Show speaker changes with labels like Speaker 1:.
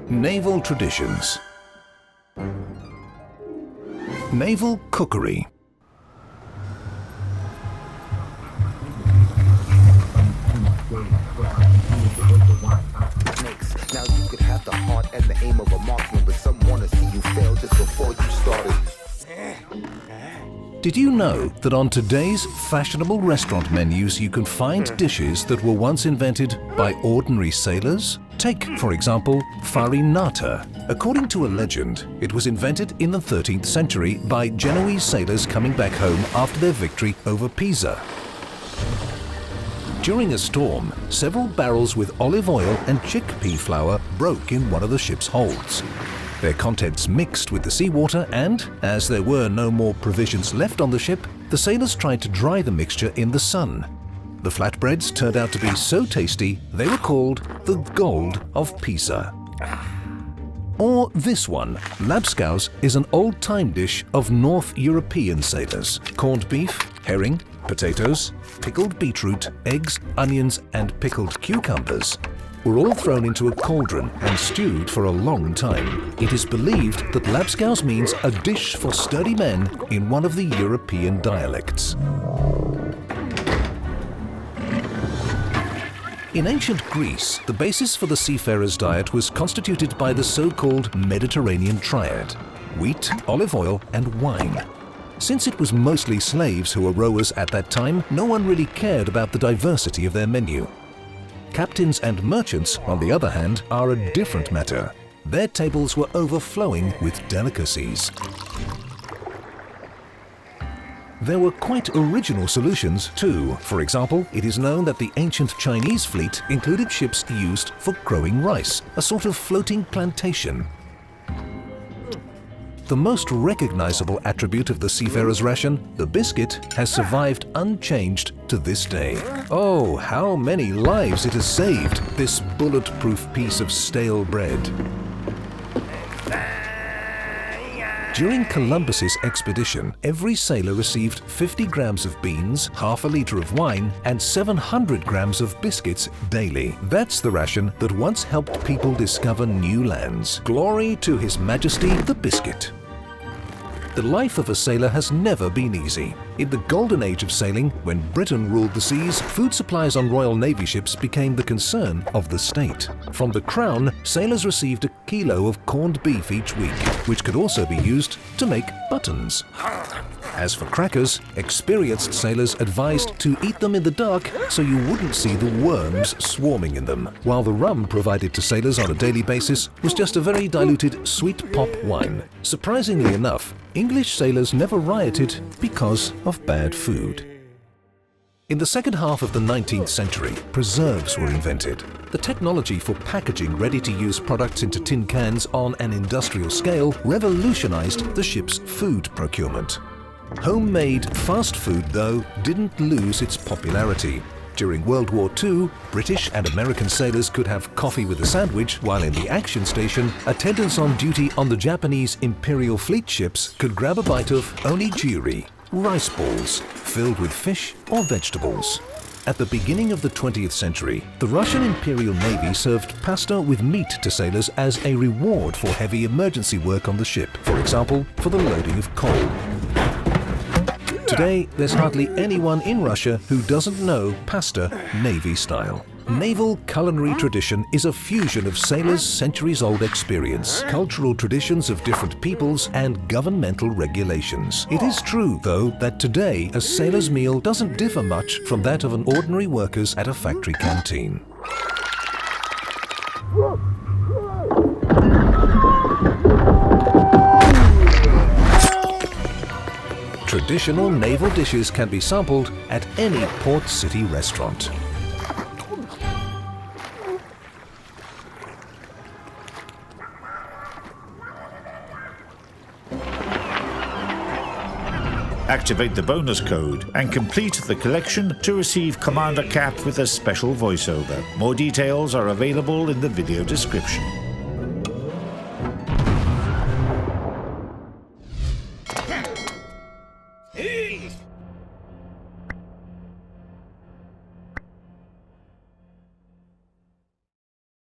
Speaker 1: Naval traditions. Naval cookery.
Speaker 2: Now you could have the heart and the aim of a marksman, but some want to see you fail just before you started.
Speaker 1: Did you know that on today's fashionable restaurant menus you can find dishes that were once invented by ordinary sailors? Take, for example, farinata. According to a legend, it was invented in the 13th century by Genoese sailors coming back home after their victory over Pisa. During a storm, several barrels with olive oil and chickpea flour broke in one of the ship's holds. Their contents mixed with the seawater and, as there were no more provisions left on the ship, the sailors tried to dry the mixture in the sun. The flatbreads turned out to be so tasty, they were called the Gold of Pisa. Or this one, labskaus, is an old-time dish of North European sailors. Corned beef, herring, potatoes, pickled beetroot, eggs, onions and pickled cucumbers were all thrown into a cauldron and stewed for a long time. It is believed that labskaus means a dish for sturdy men in one of the European dialects. In ancient Greece, the basis for the seafarer's diet was constituted by the so-called Mediterranean triad: wheat, olive oil and wine. Since it was mostly slaves who were rowers at that time, no one really cared about the diversity of their menu. Captains and merchants, on the other hand, are a different matter. Their tables were overflowing with delicacies. There were quite original solutions too. For example, it is known that the ancient Chinese fleet included ships used for growing rice, a sort of floating plantation. The most recognizable attribute of the seafarer's ration, the biscuit, has survived unchanged to this day. Oh, how many lives it has saved, this bulletproof piece of stale bread. During Columbus's expedition, every sailor received 50 grams of beans, half a liter of wine, and 700 grams of biscuits daily. That's the ration that once helped people discover new lands. Glory to His Majesty the Biscuit. The life of a sailor has never been easy. In the golden age of sailing, when Britain ruled the seas, food supplies on Royal Navy ships became the concern of the state. From the Crown, sailors received a kilo of corned beef each week, which could also be used to make buttons. As for crackers, experienced sailors advised to eat them in the dark so you wouldn't see the worms swarming in them, while the rum provided to sailors on a daily basis was just a very diluted sweet pop wine. Surprisingly enough, English sailors never rioted because of bad food. In the second half of the 19th century, preserves were invented. The technology for packaging ready-to-use products into tin cans on an industrial scale revolutionized the ship's food procurement. Homemade fast food, though, didn't lose its popularity. During World War II, British and American sailors could have coffee with a sandwich, while in the action station, attendants on duty on the Japanese Imperial Fleet ships could grab a bite of onigiri, rice balls filled with fish or vegetables. At the beginning of the 20th century, the Russian Imperial Navy served pasta with meat to sailors as a reward for heavy emergency work on the ship, for example, for the loading of coal. Today, there's hardly anyone in Russia who doesn't know pasta Navy style. Naval culinary tradition is a fusion of sailors' centuries-old experience, cultural traditions of different peoples, and governmental regulations. It is true, though, that today a sailor's meal doesn't differ much from that of an ordinary worker's at a factory canteen. Traditional naval dishes can be sampled at any port city restaurant.
Speaker 3: Activate the bonus code and complete the collection to receive Commander Cap with a special voiceover. More details are available in the video description.